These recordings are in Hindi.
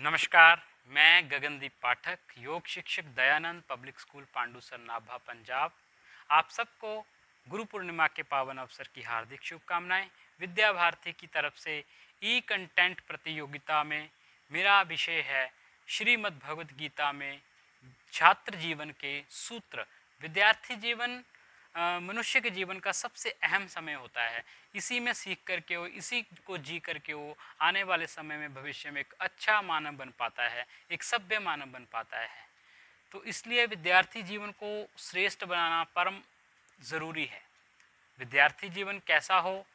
नमस्कार, मैं गगनदीप पाठक, योग शिक्षक दयानंद पब्लिक स्कूल पांडुसर नाभा पंजाब। आप सबको गुरु पूर्णिमा के पावन अवसर की हार्दिक शुभकामनाएं। विद्या भारती की तरफ से ई कंटेंट प्रतियोगिता में मेरा विषय है श्रीमद् भगवद गीता में छात्र जीवन के सूत्र। विद्यार्थी जीवन मनुष्य के जीवन का सबसे अहम समय होता है। इसी में सीख करके वो, इसी को जी करके वो आने वाले समय में भविष्य में एक अच्छा मानव बन पाता है, एक सभ्य मानव बन पाता है। तो इसलिए विद्यार्थी जीवन को श्रेष्ठ बनाना परम ज़रूरी है। विद्यार्थी जीवन कैसा हो,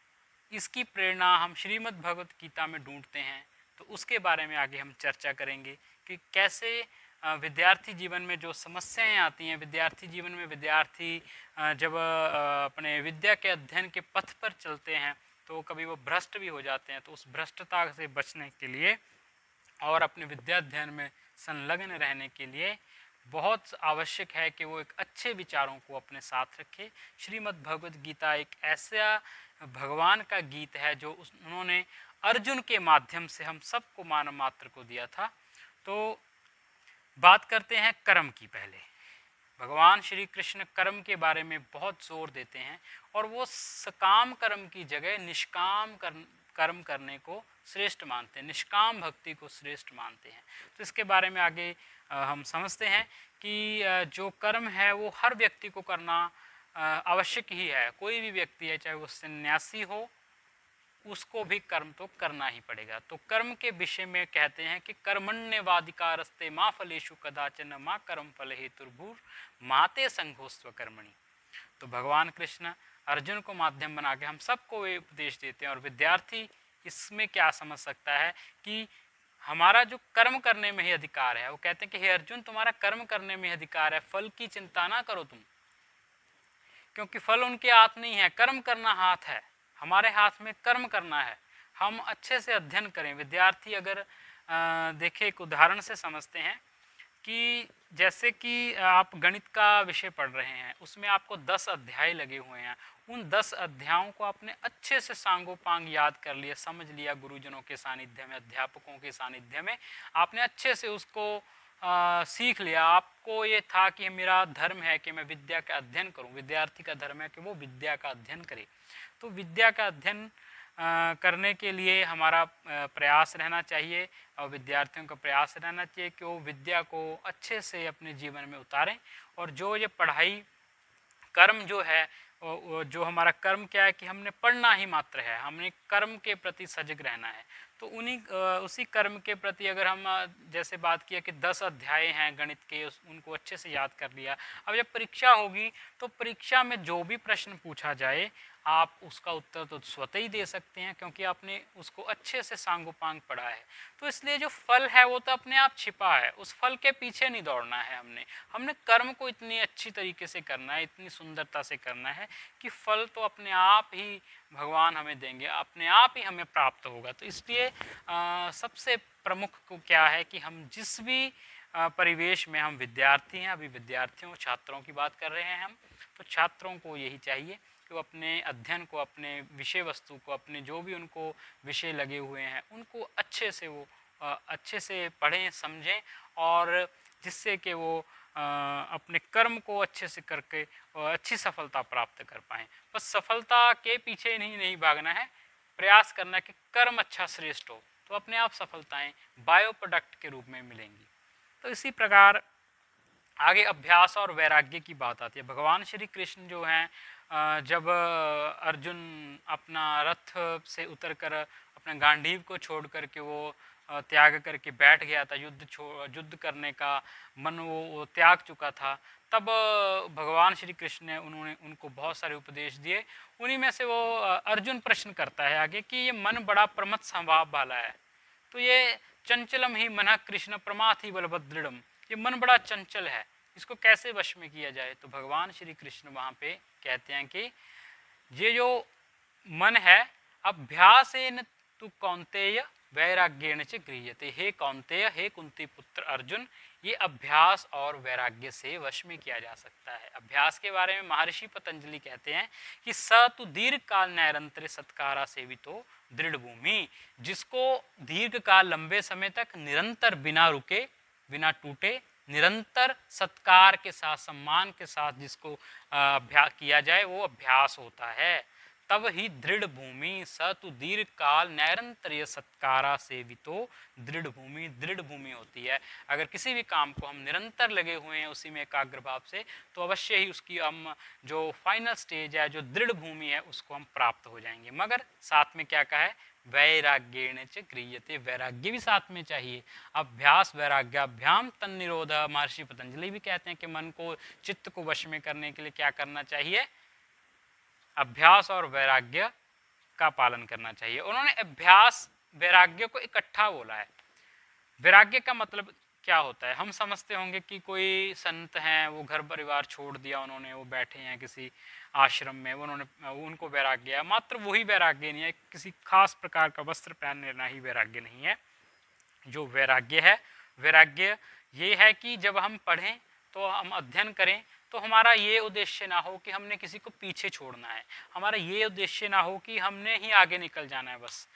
इसकी प्रेरणा हम श्रीमद् भगवद गीता में ढूंढते हैं। तो उसके बारे में आगे हम चर्चा करेंगे कि कैसे विद्यार्थी जीवन में जो समस्याएं आती हैं, विद्यार्थी जीवन में विद्यार्थी जब अपने विद्या के अध्ययन के पथ पर चलते हैं तो कभी वो भ्रष्ट भी हो जाते हैं। तो उस भ्रष्टता से बचने के लिए और अपने विद्या अध्ययन में संलग्न रहने के लिए बहुत आवश्यक है कि वो एक अच्छे विचारों को अपने साथ रखे। श्रीमद् भगवद गीता एक ऐसा भगवान का गीत है जो उन्होंने अर्जुन के माध्यम से हम सबको मानव मात्र को दिया था। तो बात करते हैं कर्म की। पहले भगवान श्री कृष्ण कर्म के बारे में बहुत जोर देते हैं और वो सकाम कर्म की जगह निष्काम कर्म करने को श्रेष्ठ मानते हैं, निष्काम भक्ति को श्रेष्ठ मानते हैं। तो इसके बारे में आगे हम समझते हैं कि जो कर्म है वो हर व्यक्ति को करना आवश्यक ही है। कोई भी व्यक्ति है, चाहे वो सन्यासी हो, उसको भी कर्म तो करना ही पड़ेगा। तो कर्म के विषय में कहते हैं कि कर्मण्यवाधिकारस्ते माँ फलेषु कदाचन माँ कर्म फल हेतुर्भूर माते संघोस्व कर्मणि। तो भगवान कृष्ण अर्जुन को माध्यम बना के हम सबको ये उपदेश देते हैं। और विद्यार्थी इसमें क्या समझ सकता है कि हमारा जो कर्म करने में ही अधिकार है। वो कहते हैं कि हे अर्जुन, तुम्हारा कर्म करने में ही अधिकार है, फल की चिंता ना करो तुम, क्योंकि फल उनके हाथ नहीं है, कर्म करना हाथ है। हमारे हाथ में कर्म करना है। हम अच्छे से अध्ययन करें। विद्यार्थी अगर देखें, एक उदाहरण से समझते हैं कि जैसे कि आप गणित का विषय पढ़ रहे हैं, उसमें आपको 10 अध्याय लगे हुए हैं। उन 10 अध्यायों को आपने अच्छे से सांगोपांग याद कर लिया, समझ लिया। गुरुजनों के सानिध्य में, अध्यापकों के सानिध्य में आपने अच्छे से उसको सीख लिया। आपको ये था कि मेरा धर्म है कि मैं विद्या का अध्ययन करूं। विद्यार्थी का धर्म है कि वो विद्या का अध्ययन करे। तो विद्या का अध्ययन करने के लिए हमारा प्रयास रहना चाहिए और विद्यार्थियों का प्रयास रहना चाहिए कि वो विद्या को अच्छे से अपने जीवन में उतारें। और जो ये पढ़ाई कर्म जो है, जो हमारा कर्म क्या है कि हमने पढ़ना ही मात्र है, हमने कर्म के प्रति सजग रहना है। तो उसी कर्म के प्रति अगर हम जैसे बात किया कि 10 अध्याय हैं गणित के, उनको अच्छे से याद कर लिया। अब जब परीक्षा होगी तो परीक्षा में जो भी प्रश्न पूछा जाए आप उसका उत्तर तो स्वतः ही दे सकते हैं, क्योंकि आपने उसको अच्छे से सांगोपांग पढ़ा है। तो इसलिए जो फल है वो तो अपने आप छिपा है, उस फल के पीछे नहीं दौड़ना है। हमने कर्म को इतनी अच्छी तरीके से करना है, इतनी सुंदरता से करना है कि फल तो अपने आप ही भगवान हमें देंगे, अपने आप ही हमें प्राप्त होगा। तो इसलिए सबसे प्रमुख को क्या है कि हम जिस भी परिवेश में हम विद्यार्थी हैं, अभी विद्यार्थियों छात्रों की बात कर रहे हैं हम, तो छात्रों को यही चाहिए कि वो अपने अध्ययन को, अपने विषय वस्तु को, अपने जो भी उनको विषय लगे हुए हैं उनको अच्छे से वो अच्छे से पढ़ें, समझें, और जिससे कि वो अपने कर्म को अच्छे से करके अच्छी सफलता प्राप्त कर पाएँ। बस सफलता के पीछे नहीं भागना है, प्रयास करना है कि कर्म अच्छा श्रेष्ठ हो, तो अपने आप सफलताएं बायो प्रोडक्ट के रूप में मिलेंगी। तो इसी प्रकार आगे अभ्यास और वैराग्य की बात आती है। भगवान श्री कृष्ण जो हैं, जब अर्जुन अपना रथ से उतरकर अपने गांडीव को छोड़ करके वो त्याग करके बैठ गया था, युद्ध करने का मन वो त्याग चुका था, तब भगवान श्री कृष्ण ने उनको बहुत सारे उपदेश दिए। उन्हीं में से वो अर्जुन प्रश्न करता है आगे कि ये मन बड़ा प्रमथ स्वभाव वाला है, तो ये चंचलम ही मन कृष्ण प्रमाथि बलभद्रम, ये मन बड़ा चंचल है, इसको कैसे वश में किया जाए। तो भगवान श्री कृष्ण वहाँ पे कहते हैं कि ये जो मन है, अभ्यासेन तु कौन्तेय वैराग्येण च गृह्यते। हे कौन्तेय, हे कुंती पुत्र अर्जुन, ये अभ्यास और वैराग्य से वश में किया जा सकता है। अभ्यास के बारे में महर्षि पतंजलि कहते हैं कि स तु दीर्घ काल नैरंतर्य सत्कारा सेवितो दृढ़ भूमि, जिसको दीर्घकाल लंबे समय तक निरंतर बिना रुके बिना टूटे निरंतर सत्कार के साथ सम्मान के साथ जिसको अभ्यास किया जाए वो अभ्यास होता है। तब ही दृढ़ भूमि सतु दीर्घ काल नैरंतर्य सत्कारा सेवितो दृढ़ भूमि होती है। अगर किसी भी काम को हम निरंतर लगे हुए हैं उसी में एकाग्र भाव से, तो अवश्य ही उसकी हम जो फाइनल स्टेज है, जो दृढ़ भूमि है, उसको हम प्राप्त हो जाएंगे। मगर साथ में क्या कहा है, वैराग्येण च गृह्यते, वैराग्य भी साथ में चाहिए। अभ्यास वैराग्याभ्याम तन्निरोध, महर्षि पतंजलि भी कहते हैं कि मन को चित्त को वश में करने के लिए क्या करना चाहिए, अभ्यास और वैराग्य का पालन करना चाहिए। उन्होंने अभ्यास वैराग्य को इकट्ठा बोला है। वैराग्य का मतलब क्या होता है, हम समझते होंगे कि कोई संत हैं, वो घर परिवार छोड़ दिया उन्होंने, वो बैठे हैं किसी आश्रम में, उन्होंने उनको वैराग्य है। मात्र वही वैराग्य नहीं है, किसी खास प्रकार का वस्त्र पहन लेना ही वैराग्य नहीं है। जो वैराग्य है, वैराग्य ये है कि जब हम पढ़ें तो हम अध्ययन करें तो हमारा ये उद्देश्य ना हो कि हमने किसी को पीछे छोड़ना है, हमारा ये उद्देश्य ना हो कि हमने ही आगे निकल जाना है। बस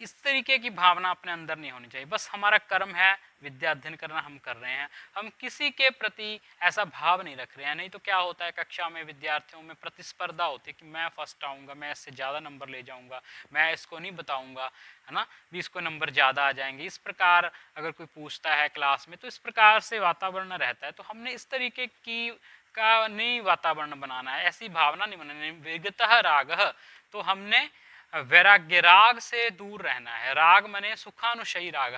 इस तरीके की भावना अपने अंदर नहीं होनी चाहिए। बस हमारा कर्म है विद्या अध्ययन करना, हम कर रहे हैं, हम किसी के प्रति ऐसा भाव नहीं रख रहे हैं। नहीं तो क्या होता है, कक्षा में विद्यार्थियों में प्रतिस्पर्धा होती है कि मैं फर्स्ट आऊँगा, मैं इससे ज़्यादा नंबर ले जाऊँगा, मैं इसको नहीं बताऊँगा, है ना, भी इसको नंबर ज़्यादा आ जाएंगे। इस प्रकार अगर कोई पूछता है क्लास में, तो इस प्रकार से वातावरण रहता है। तो हमने इस तरीके की का नहीं वातावरण बनाना है, ऐसी भावना नहीं बनानी। विगतः राग, तो हमने वैराग्य, राग से दूर रहना है। राग मने सुखानुशयी राग,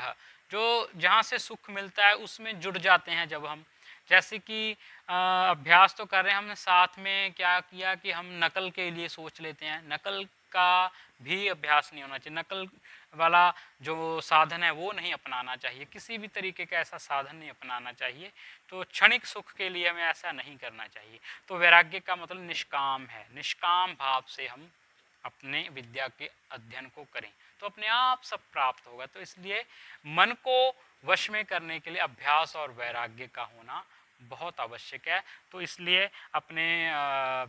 जो जहाँ से सुख मिलता है उसमें जुड़ जाते हैं जब हम। जैसे कि अभ्यास तो कर रहे हैं, हमने साथ में क्या किया कि हम नकल के लिए सोच लेते हैं, नकल का भी अभ्यास नहीं होना चाहिए। नकल वाला जो साधन है वो नहीं अपनाना चाहिए, किसी भी तरीके का ऐसा साधन नहीं अपनाना चाहिए। तो क्षणिक सुख के लिए हमें ऐसा नहीं करना चाहिए। तो वैराग्य का मतलब निष्काम है, निष्काम भाव से हम अपने विद्या के अध्ययन को करें तो अपने आप सब प्राप्त होगा। तो इसलिए मन को वश में करने के लिए अभ्यास और वैराग्य का होना बहुत आवश्यक है। तो इसलिए अपने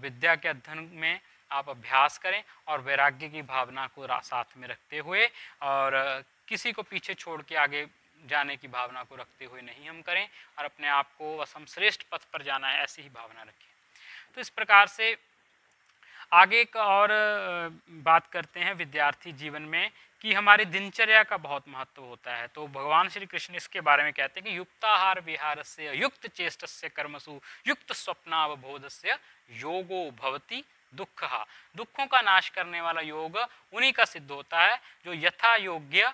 विद्या के अध्ययन में आप अभ्यास करें और वैराग्य की भावना को साथ में रखते हुए, और किसी को पीछे छोड़ के आगे जाने की भावना को रखते हुए नहीं हम करें, और अपने आप को बस हम श्रेष्ठ पथ पर जाना है ऐसी ही भावना रखें। तो इस प्रकार से आगे एक और बात करते हैं विद्यार्थी जीवन में कि हमारी दिनचर्या का बहुत महत्व होता है। तो भगवान श्री कृष्ण इसके बारे में कहते हैं कि युक्ताहार विहारस्य युक्त चेष्टस्य कर्मसु युक्त स्वप्नावबोधस्य योगो भवति दुःखः, दुखों का नाश करने वाला योग उन्हीं का सिद्ध होता है जो यथा योग्य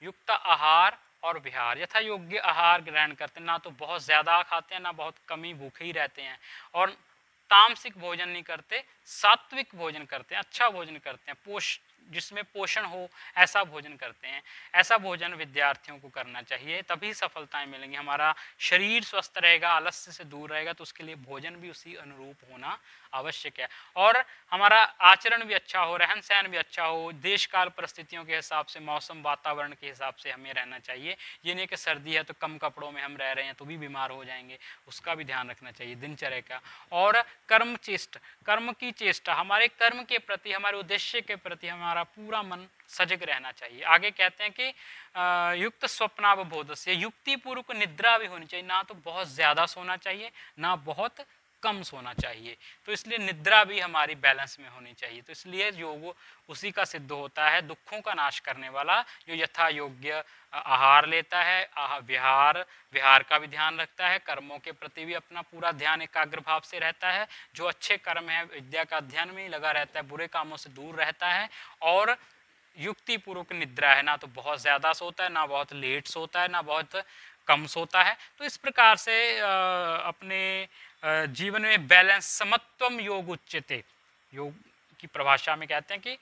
युक्त आहार और विहार, यथा योग्य आहार ग्रहण करते हैं, ना तो बहुत ज़्यादा खाते हैं ना बहुत कम ही भूखे ही रहते हैं, और तामसिक भोजन नहीं करते, सात्विक भोजन करते हैं, अच्छा भोजन करते हैं, जिसमें पोषण हो ऐसा भोजन करते हैं। ऐसा भोजन विद्यार्थियों को करना चाहिए, तभी सफलताएं मिलेंगी। हमारा शरीर स्वस्थ रहेगा, आलस्य से दूर रहेगा, तो उसके लिए भोजन भी उसी अनुरूप होना आवश्यक है। और हमारा आचरण भी अच्छा हो, रहन सहन भी अच्छा हो, देश काल परिस्थितियों के हिसाब से, मौसम वातावरण के हिसाब से हमें रहना चाहिए। ये नहीं कि सर्दी है तो कम कपड़ों में हम रह रहे हैं तो भी बीमार हो जाएंगे, उसका भी ध्यान रखना चाहिए दिनचर्या का। और कर्म की चेष्टा, हमारे कर्म के प्रति, हमारे उद्देश्य के प्रति हमारा पूरा मन सजग रहना चाहिए। आगे कहते हैं कि युक्त स्वप्नावबोध से, युक्ति पूर्वक निद्रा भी होनी चाहिए, ना तो बहुत ज़्यादा सोना चाहिए ना बहुत कम सोना चाहिए। तो इसलिए निद्रा भी हमारी बैलेंस में होनी चाहिए। तो इसलिए योग उसी का सिद्ध होता है, दुखों का नाश करने वाला, जो यथा योग्य आहार लेता है, विहार का भी ध्यान रखता है, कर्मों के प्रति भी अपना पूरा ध्यान एकाग्र भाव से रहता है, जो अच्छे कर्म है विद्या का अध्ययन में ही लगा रहता है, बुरे कामों से दूर रहता है, और युक्ति पूर्वक निद्रा है, ना तो बहुत ज़्यादा सोता है ना बहुत लेट सोता है ना बहुत कम सोता है। तो इस प्रकार से अपने जीवन में बैलेंस, समत्वम योग उच्यते, योग की परिभाषा में कहते हैं कि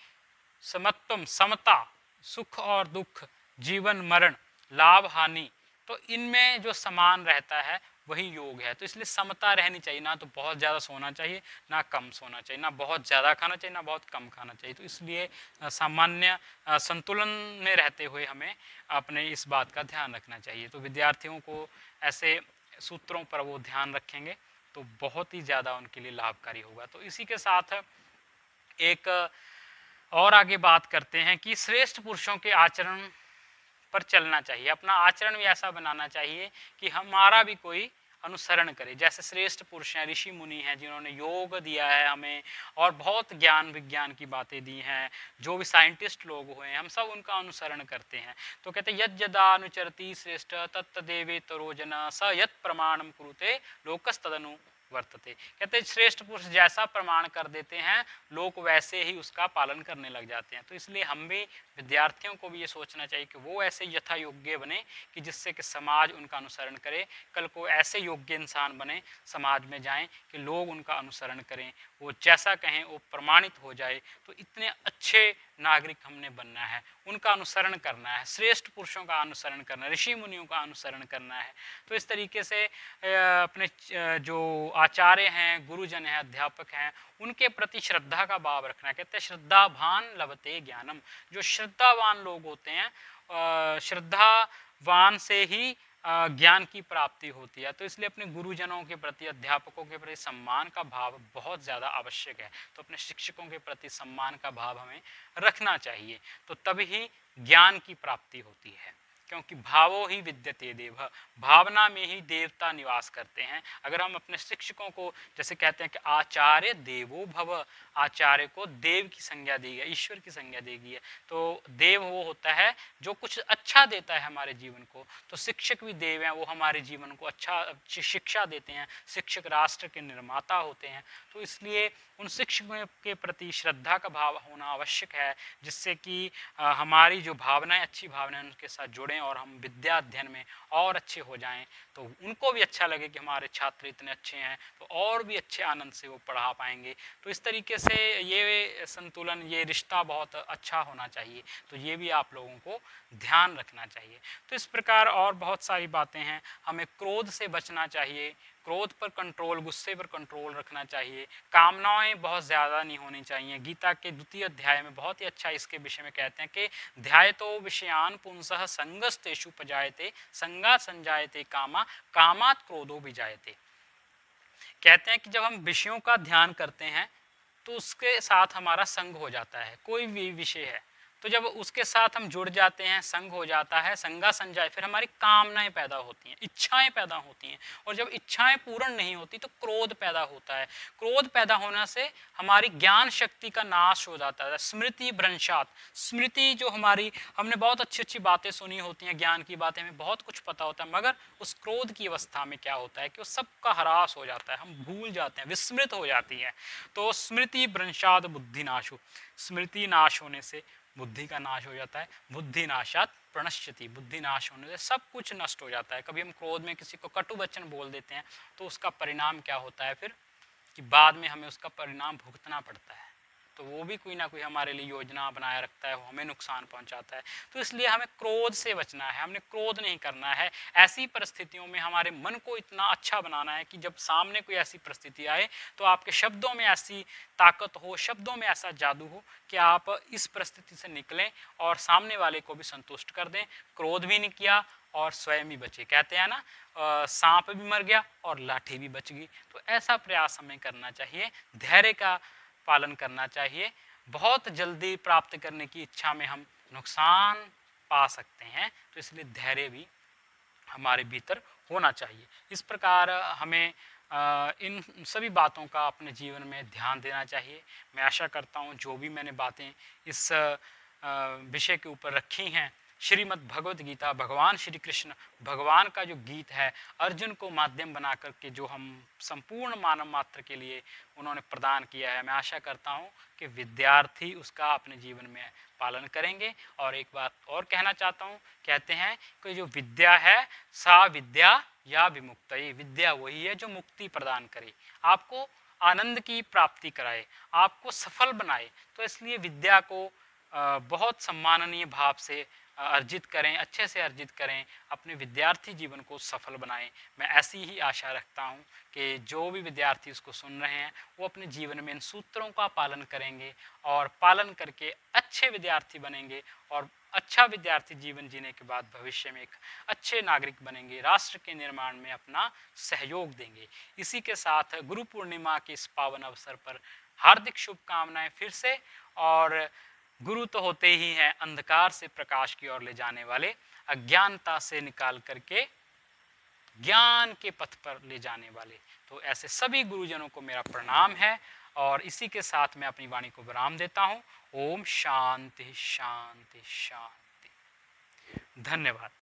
समत्वम, समता, सुख और दुख, जीवन मरण, लाभ हानि, तो इनमें जो समान रहता है वही योग है। तो इसलिए समता रहनी चाहिए, ना तो बहुत ज़्यादा सोना चाहिए ना कम सोना चाहिए, ना बहुत ज़्यादा खाना चाहिए ना बहुत कम खाना चाहिए। तो इसलिए सामान्य संतुलन में रहते हुए हमें अपने इस बात का ध्यान रखना चाहिए। तो विद्यार्थियों को ऐसे सूत्रों पर वो ध्यान रखेंगे तो बहुत ही ज़्यादा उनके लिए लाभकारी होगा। तो इसी के साथ एक और आगे बात करते हैं कि श्रेष्ठ पुरुषों के आचरण पर चलना चाहिए, अपना आचरण भी ऐसा बनाना चाहिए कि हमारा भी कोई अनुसरण करे। जैसे श्रेष्ठ पुरुष हैं, ऋषि मुनि हैं जिन्होंने योग दिया है हमें और बहुत ज्ञान विज्ञान की बातें दी हैं, जो भी साइंटिस्ट लोग हुए हैं हम सब उनका अनुसरण करते हैं। तो कहते यद यदा अनुचरति श्रेष्ठ तत्तदेवे तरोजन स यत प्रमाणम कुरुते लोकस्तदनु वर्तते। कहते श्रेष्ठ पुरुष जैसा प्रमाण कर देते हैं लोग वैसे ही उसका पालन करने लग जाते हैं। तो इसलिए हम भी विद्यार्थियों को भी ये सोचना चाहिए कि वो ऐसे यथा योग्य बने कि जिससे कि समाज उनका अनुसरण करे, कल को ऐसे योग्य इंसान बने समाज में जाएं कि लोग उनका अनुसरण करें, वो जैसा कहें वो प्रमाणित हो जाए। तो इतने अच्छे नागरिक हमने बनना है, उनका अनुसरण करना है, श्रेष्ठ पुरुषों का अनुसरण करना है, ऋषि मुनियों का अनुसरण करना है। तो इस तरीके से अपने जो आचार्य हैं, गुरुजन हैं, अध्यापक हैं, उनके प्रति श्रद्धा का भाव रखना। कहते हैं श्रद्धावान लभते ज्ञानम। जो श्रद्धावान लोग होते हैं, श्रद्धावान से ही ज्ञान की प्राप्ति होती है। तो इसलिए अपने गुरुजनों के प्रति, अध्यापकों के प्रति सम्मान का भाव बहुत ज़्यादा आवश्यक है। तो अपने शिक्षकों के प्रति सम्मान का भाव हमें रखना चाहिए, तो तभी ज्ञान की प्राप्ति होती है। क्योंकि भावो ही विद्यते देव, भावना में ही देवता निवास करते हैं। अगर हम अपने शिक्षकों को जैसे कहते हैं कि आचार्य देवो भव, आचार्य को देव की संज्ञा दी है, ईश्वर की संज्ञा दी गई है। तो देव वो होता है जो कुछ अच्छा देता है हमारे जीवन को। तो शिक्षक भी देव हैं, वो हमारे जीवन को अच्छा शिक्षा देते हैं। शिक्षक राष्ट्र के निर्माता होते हैं। तो इसलिए उन शिक्षकों के प्रति श्रद्धा का भाव होना आवश्यक है, जिससे कि हमारी जो भावनाएं, अच्छी भावनाएं उनके साथ जुड़ें और हम विद्या अध्ययन में और अच्छे हो जाएं। तो उनको भी अच्छा लगे कि हमारे छात्र इतने अच्छे हैं, तो और भी अच्छे आनंद से वो पढ़ा पाएंगे। तो इस तरीके से ये संतुलन, ये रिश्ता बहुत अच्छा होना चाहिए। तो ये भी आप लोगों को ध्यान रखना चाहिए। तो इस प्रकार और बहुत सारी बातें हैं। हमें क्रोध से बचना चाहिए, क्रोध पर कंट्रोल, गुस्से पर कंट्रोल रखना चाहिए। कामनाएं बहुत ज़्यादा नहीं होनी चाहिए। गीता के 2वें अध्याय में बहुत ही अच्छा इसके विषय में कहते हैं कि ध्यायतो विषयान पुंसः संगस्तेषु पजायते संगा संजायते कामा कामात् क्रोधो विजायते। कहते हैं कि जब हम विषयों का ध्यान करते हैं तो उसके साथ हमारा संग हो जाता है। कोई भी विषय है तो जब उसके साथ हम जुड़ जाते हैं, संग हो जाता है, संगा संजाय, फिर हमारी कामनाएं पैदा होती हैं, इच्छाएं पैदा होती हैं। और जब इच्छाएं पूर्ण नहीं होती तो क्रोध पैदा होता है। क्रोध पैदा होने से हमारी ज्ञान शक्ति का नाश हो जाता है। स्मृति भ्रंशात, स्मृति जो हमारी, हमने बहुत अच्छी अच्छी बातें सुनी होती हैं, ज्ञान की बातें, हमें बहुत कुछ पता होता है, मगर उस क्रोध की अवस्था में क्या होता है कि उस सबका ह्रास हो जाता है, हम भूल जाते हैं, विस्मृत हो जाती है। तो स्मृति भ्रंशात बुद्धि नाशो, स्मृति नाश होने से बुद्धि का नाश हो जाता है। बुद्धि नाशात प्रणश्यति, बुद्धि नाश होने से सब कुछ नष्ट हो जाता है। कभी हम क्रोध में किसी को कटु वचन बोल देते हैं तो उसका परिणाम क्या होता है फिर, कि बाद में हमें उसका परिणाम भुगतना पड़ता है। तो वो भी कोई ना कोई हमारे लिए योजना बनाए रखता है, वो हमें नुकसान पहुंचाता है। तो इसलिए हमें क्रोध से बचना है, हमने क्रोध नहीं करना है। ऐसी परिस्थितियों में हमारे मन को इतना अच्छा बनाना है कि जब सामने कोई ऐसी परिस्थिति आए तो आपके शब्दों में ऐसी ताकत हो, शब्दों में ऐसा जादू हो कि आप इस परिस्थिति से निकलें और सामने वाले को भी संतुष्ट कर दें। क्रोध भी नहीं किया और स्वयं भी बचे। कहते हैं ना, सांप भी मर गया और लाठी भी बच गई। तो ऐसा प्रयास हमें करना चाहिए, धैर्य का पालन करना चाहिए। बहुत जल्दी प्राप्त करने की इच्छा में हम नुकसान पा सकते हैं, तो इसलिए धैर्य भी हमारे भीतर होना चाहिए। इस प्रकार हमें इन सभी बातों का अपने जीवन में ध्यान देना चाहिए। मैं आशा करता हूँ जो भी मैंने बातें इस विषय के ऊपर रखी हैं, श्रीमद् भगवद गीता, भगवान श्री कृष्ण, भगवान का जो गीत है, अर्जुन को माध्यम बना करके जो हम संपूर्ण मानव मात्र के लिए उन्होंने प्रदान किया है, मैं आशा करता हूँ कि विद्यार्थी उसका अपने जीवन में पालन करेंगे। और एक बात और कहना चाहता हूँ, कहते हैं कि जो विद्या है सा विद्या या विमुक्तये, विद्या वही है जो मुक्ति प्रदान करे, आपको आनंद की प्राप्ति कराए, आपको सफल बनाए। तो इसलिए विद्या को बहुत सम्माननीय भाव से अर्जित करें, अच्छे से अर्जित करें, अपने विद्यार्थी जीवन को सफल बनाएं। मैं ऐसी ही आशा रखता हूं कि जो भी विद्यार्थी इसको सुन रहे हैं वो अपने जीवन में इन सूत्रों का पालन करेंगे और पालन करके अच्छे विद्यार्थी बनेंगे और अच्छा विद्यार्थी जीवन जीने के बाद भविष्य में एक अच्छे नागरिक बनेंगे, राष्ट्र के निर्माण में अपना सहयोग देंगे। इसी के साथ गुरु पूर्णिमा के इस पावन अवसर पर हार्दिक शुभकामनाएं फिर से। और गुरु तो होते ही हैं अंधकार से प्रकाश की ओर ले जाने वाले, अज्ञानता से निकाल करके ज्ञान के पथ पर ले जाने वाले। तो ऐसे सभी गुरुजनों को मेरा प्रणाम है और इसी के साथ मैं अपनी वाणी को विराम देता हूँ। ओम शांति शांति शांति। धन्यवाद।